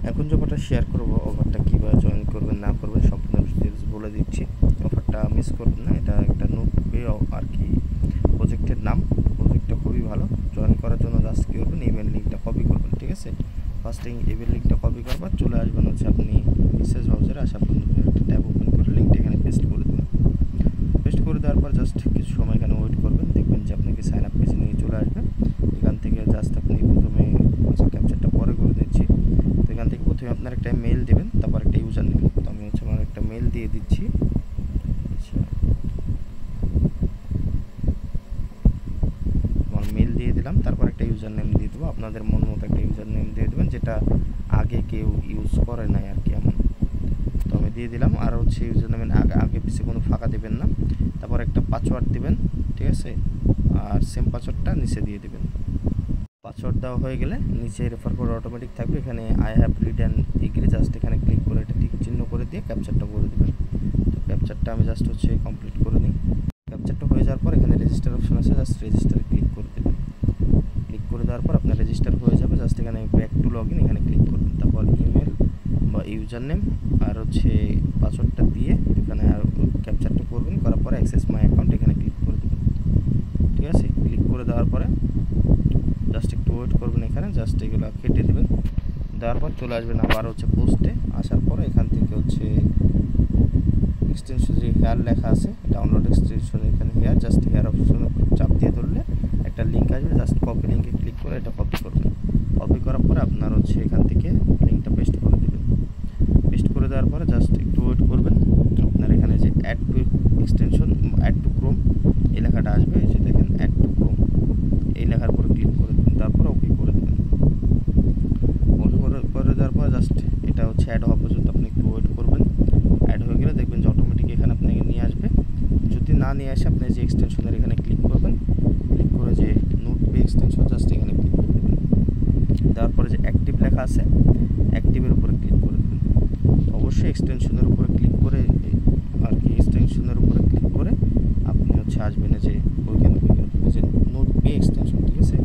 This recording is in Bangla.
এখন যে অফারটা শেয়ার করব, অফারটা কীভাবে জয়েন করবেন না করবেন সম্পূর্ণ ডিটেলস বলে দিচ্ছি। অফারটা মিস করবেন না। এটা একটা নোটপে আর কি প্রজেক্টের নাম। প্রজেক্টটা খুবই ভালো। জয়েন করার জন্য জাস্ট কী করবেন, ইমেল লিঙ্কটা কপি করবেন, ঠিক আছে। ফার্স্টে ইমেল লিঙ্কটা কপি করবার চলে আসবেন হচ্ছে আপনি মেসেজ ব্রাউজারে, আসার পর নতুন একটা ট্যাব ওপেন করে লিঙ্কটা এখানে পেস্ট করে দেবেন। পেস্ট করে দেওয়ার পর জাস্ট কিছু সময় এখানে ওয়েট করবেন, দেখবেন যে আপনাকে সাইন আপ পেজে নিয়ে চলে আসবে। এখান থেকে জাস্ট আপনি প্রথমে ক্যাপচারটা পরে করে দিচ্ছি। তো এখান থেকে প্রথমে আপনার একটা মেল দেবেন, তারপর একটা ইউজার নেম। তো আমি হচ্ছে আমার একটা মেল দিয়ে দিচ্ছি। আচ্ছা, আমার মেল দিয়ে দিলাম, তারপর একটা ইউজার নেম দিয়ে দেবো। আপনাদের মন মতো একটা ইউজার নেম দিয়ে দেবেন, যেটা আগে কেউ ইউজ করে নাই আর কি এমন। তো আমি দিয়ে দিলাম। আর হচ্ছে ইউজার নেমের আগে পিছিয়ে কোনো ফাঁকা দেবেন না। তারপর একটা পাসওয়ার্ড দিবেন, ঠিক আছে। আর সেম পাসওয়ার্ডটা নিচে দিয়ে দিবেন। পাসওয়ার্ড দেওয়া হয়ে গেলে নিচে রেফার কোড অটোমেটিক থাকবে, এখানে I have read and agree, just এখানে ক্লিক করে এটা টিক চিহ্ন করে দিয়ে ক্যাপচারটা করে দেবেন। তো ক্যাপচারটা আমি জাস্ট হচ্ছে কমপ্লিট করে নিই। ক্যাপচারটা হয়ে যাওয়ার পর এখানে রেজিস্টার অপশন আছে, জাস্ট রেজিস্টারে ক্লিক করে দেবেন। ক্লিক করে দেওয়ার পর আপনার রেজিস্টার হয়ে যাবে। জাস্ট এখানে ব্যাক টু লগ ইন এখানে ক্লিক করবেন। তারপর ইমেল বা ইউজার নেম আর হচ্ছে পাসওয়ার্ডটা দিয়ে এখানে ক্যাপচারটা করবেন। করার পরে অ্যাক্সেস মাই অ্যাকাউন্ট এখানে ক্লিক করে দেবেন, ঠিক আছে। ক্লিক করে দেওয়ার পরে জাস্ট একটু ওয়েট করবেন, এখানে জাস্ট এগুলো কেটে দেবেন। দেওয়ার পর চলে আসবেন আবার হচ্ছে পোস্টে। আসার পরে এখান থেকে হচ্ছে এক্সটেনশন যে হেয়ার লেখা আছে, ডাউনলোড এক্সটেনশন, এখানে হেয়ার, জাস্ট হেয়ার অপশনে চাপ দিয়ে ধরলে একটা লিঙ্ক আসবে, জাস্ট কপি লিঙ্কে ক্লিক করে এটা কপি করবেন। কপি করার পরে আপনার হচ্ছে এখান থেকে লিঙ্কটা পেস্ট করে দেবেন। পেস্ট করে দেওয়ার পরে জাস্ট একটু ওয়েট করবেন। আপনার এখানে যে add to extension, add to Chrome এই লেখাটা আসবে, এই যে দেখেন অ্যাড টু ক্রোম, এই লেখার উপরে ক্লিক করে দেবেন। তারপর ওকে করে দেবেন। ওকে করে দেওয়ার পর জাস্ট এটা হচ্ছে অ্যাড হওয়া পর্যন্ত আপনি একটু ওয়েট করবেন। অ্যাড হয়ে গেলে দেখবেন যে অটোমেটিক এখানে আপনাকে নিয়ে আসবে। যদি না নিয়ে আসে আপনি যে এক্সটেনশনের এখানে ক্লিক করবেন, ক্লিক করে যে নোটপে এক্সটেনশন জাস্ট এখানে ক্লিক করে দেবেন। দেওয়ার পরে যে অ্যাক্টিভ লেখা আছে, অ্যাক্টিভের উপরে ক্লিক করে দেবেন। অবশ্যই এক্সটেনশনের উপরে ক্লিক করে আর কি, এক্সটেনশনের উপরে ক্লিক করে আপনি হচ্ছে আসবেন যে ওইখানে যে নোটপে এক্সটেনশন, ঠিক আছে।